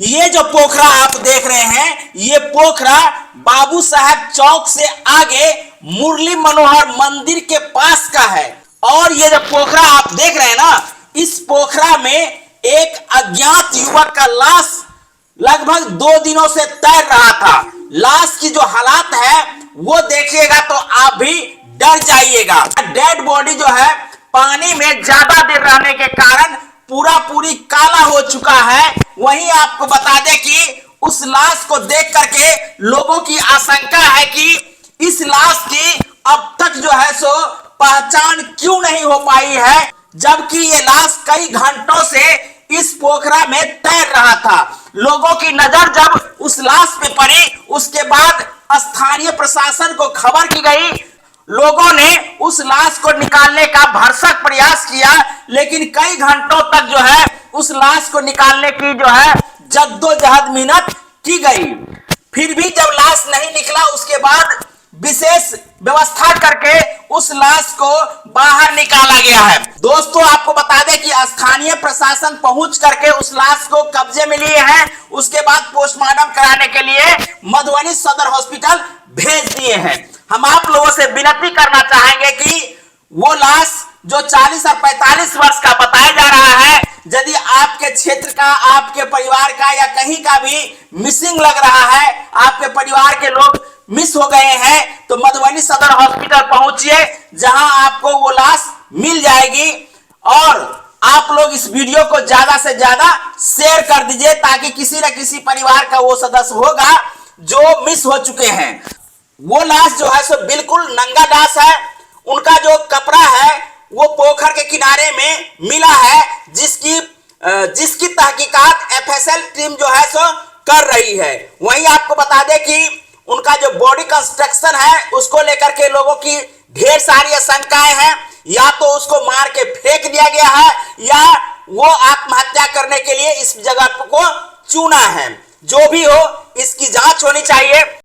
ये जो पोखरा आप देख रहे हैं, ये पोखरा बाबू साहब चौक से आगे मुरली मनोहर मंदिर के पास का है। और ये जो पोखरा आप देख रहे हैं ना, इस पोखरा में एक अज्ञात युवक का लाश लगभग 2 दिनों से तैर रहा था। लाश की जो हालात है वो देखिएगा तो आप भी डर जाइएगा। डेड बॉडी जो है पानी में ज्यादा देर रहने के कारण पूरी काला हो चुका है। वहीं आपको बता दें कि उस लाश को देख करके लोगों की आशंका है कि इस लाश की अब तक जो है सो पहचान क्यों नहीं हो पाई है, जबकि ये लाश कई घंटों से इस पोखरा में तैर रहा था। लोगों की नजर जब उस लाश पे पड़ी, उसके बाद स्थानीय प्रशासन को खबर की गई। लोगों ने उस लाश को निकालने का भरसक प्रयास किया, लेकिन कई घंटों तक जो है उस लाश को निकालने की जो है जद्दोजहद मेहनत की गई। फिर भी जब लाश नहीं निकला, उसके बाद विशेष व्यवस्था करके उस लाश को बाहर निकाला गया है। दोस्तों, आपको बता दें कि स्थानीय प्रशासन पहुंच करके उस लाश को कब्जे में लिए हैं। उसके बाद पोस्टमार्टम कराने के लिए मधुबनी सदर हॉस्पिटल भेज दिए हैं। हम आप लोगों से विनती करना चाहेंगे कि वो लाश जो 40 और 45 वर्ष का बताया जा रहा है, यदि आपके क्षेत्र का, आपके परिवार का या कहीं का भी मिसिंग लग रहा है, आपके परिवार के लोग मिस हो गए हैं, तो मधुबनी सदर हॉस्पिटल पहुंचिए, जहां आपको वो लाश मिल जाएगी। और आप लोग इस वीडियो को ज्यादा से ज्यादा शेयर कर दीजिए, ताकि किसी न किसी परिवार का वो सदस्य होगा जो मिस हो चुके हैं। वो लाश जो है सो बिल्कुल नंगा लाश है। उनका जो कपड़ा है वो पोखर के किनारे में मिला है, जिसकी तहकीकात एफएसएल टीम जो है सो कर रही है। वहीं आपको बता दें कि उनका जो बॉडी कंस्ट्रक्शन है, उसको लेकर के लोगों की ढेर सारी आशंकाएं हैं। या तो उसको मार के फेंक दिया गया है, या वो आत्महत्या करने के लिए इस जगह को चुना है। जो भी हो, इसकी जांच होनी चाहिए।